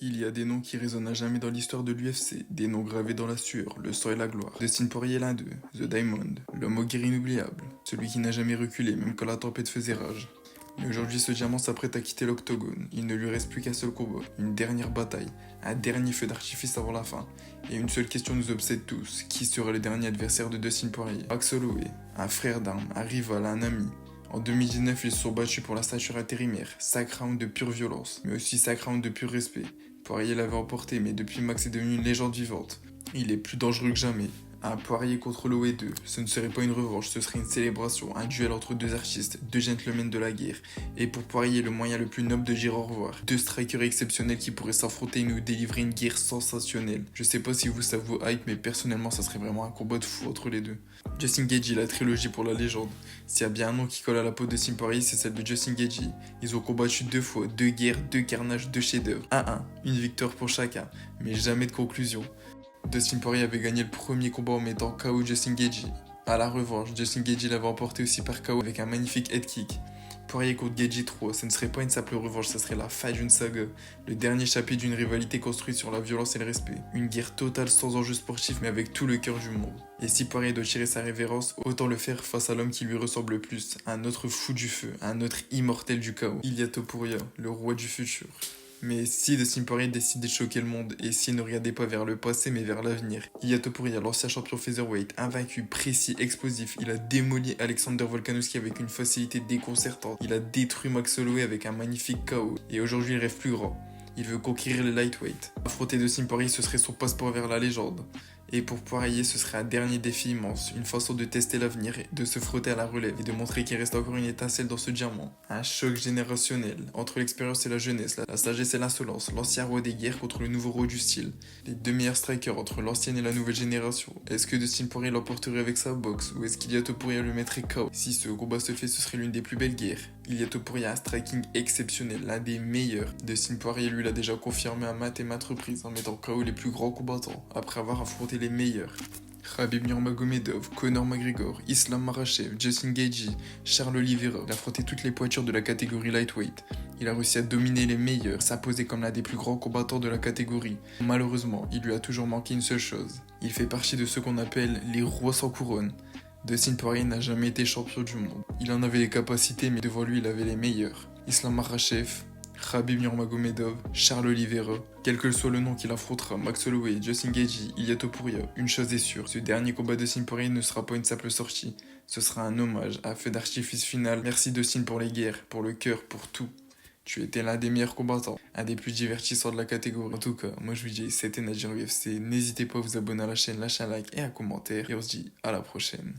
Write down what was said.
Il y a des noms qui résonnent à jamais dans l'histoire de l'UFC, des noms gravés dans la sueur, le sang et la gloire. Dustin Poirier est l'un d'eux, The Diamond, l'homme au guerre inoubliable, celui qui n'a jamais reculé même quand la tempête faisait rage. Mais aujourd'hui, ce diamant s'apprête à quitter l'octogone. Il ne lui reste plus qu'un seul combat, une dernière bataille, un dernier feu d'artifice avant la fin. Et une seule question nous obsède tous, qui sera le dernier adversaire de Dustin Poirier? Max Holloway, un frère d'armes, un rival, un ami. En 2019, ils se sont battus pour la stature intérimaire, 5 rounds de pure violence, mais aussi 5 rounds de pur respect. Poirier l'avait emporté, mais depuis Max est devenu une légende vivante. Il est plus dangereux que jamais. Un Poirier contre Holloway 2, ce ne serait pas une revanche, ce serait une célébration, un duel entre deux artistes, deux gentlemen de la guerre. Et pour Poirier, le moyen le plus noble de dire au revoir. Deux strikers exceptionnels qui pourraient s'affronter et nous délivrer une guerre sensationnelle. Je sais pas si vous ça vous hype, mais personnellement ça serait vraiment un combat de fou entre les deux. Justin Gaethje, la trilogie pour la légende. S'il y a bien un nom qui colle à la peau de Dustin Poirier, c'est celle de Justin Gaethje. Ils ont combattu 2 fois, 2 guerres, 2 carnages, 2 chefs-d'œuvre. 1-1, une victoire pour chacun, mais jamais de conclusion. Dustin Poirier avait gagné le premier combat en mettant KO Justin Gaethje. À la revanche, Justin Gaethje l'avait emporté aussi par KO avec un magnifique head kick. Poirier contre Gaethje 3, ce ne serait pas une simple revanche, ce serait la fin d'une saga. Le dernier chapitre d'une rivalité construite sur la violence et le respect. Une guerre totale sans enjeu sportif mais avec tout le cœur du monde. Et si Poirier doit tirer sa révérence, autant le faire face à l'homme qui lui ressemble le plus. Un autre fou du feu, un autre immortel du chaos. Ilia Topuria, le roi du futur. Mais si Dustin Poirier décide de choquer le monde, et s'il ne regardait pas vers le passé mais vers l'avenir, Ilia Topuria, l'ancien champion featherweight, invaincu, précis, explosif, il a démoli Alexander Volkanovski avec une facilité déconcertante. Il a détruit Max Holloway avec un magnifique KO. Et aujourd'hui il rêve plus grand. Il veut conquérir les lightweight. Affronter Dustin Poirier, ce serait son passeport vers la légende. Et pour Poirier, ce serait un dernier défi immense, une façon de tester l'avenir, de se frotter à la relève et de montrer qu'il reste encore une étincelle dans ce diamant. Un choc générationnel, entre l'expérience et la jeunesse, la sagesse et l'insolence, l'ancien roi des guerres contre le nouveau roi du style. Les deux meilleurs strikers entre l'ancienne et la nouvelle génération. Est-ce que Dustin Poirier l'emporterait avec sa boxe, ou est-ce qu'Ilia Topuria le mettrait KO? Si ce combat se fait, ce serait l'une des plus belles guerres. Ilia Topuria a un striking exceptionnel, l'un des meilleurs. Dustin Poirier lui l'a déjà confirmé à maintes et maintes reprises en mettant KO les plus grands combattants, après avoir affronté les meilleurs. Khabib Nurmagomedov, Conor McGregor, Islam Makhachev, Justin Gaethje, Charles Oliveira. Il a affronté toutes les pointures de la catégorie lightweight. Il a réussi à dominer les meilleurs, s'imposer comme l'un des plus grands combattants de la catégorie. Malheureusement, il lui a toujours manqué une seule chose. Il fait partie de ceux qu'on appelle les rois sans couronne. Dustin Poirier n'a jamais été champion du monde. Il en avait les capacités, mais devant lui, il avait les meilleurs. Islam Makhachev, Khabib Nurmagomedov, Charles Oliveira. Quel que soit le nom qu'il affrontera, Max Holloway, Justin Gaethje, Ilia Topuria, une chose est sûre, ce dernier combat de Dustin Poirier ne sera pas une simple sortie. Ce sera un hommage, un feu d'artifice final. Merci Dustin pour les guerres, pour le cœur, pour tout. Tu étais l'un des meilleurs combattants, un des plus divertissants de la catégorie. En tout cas, moi je vous dis, c'était Nadir UFC. N'hésitez pas à vous abonner à la chaîne, lâcher un like et un commentaire. Et on se dit à la prochaine.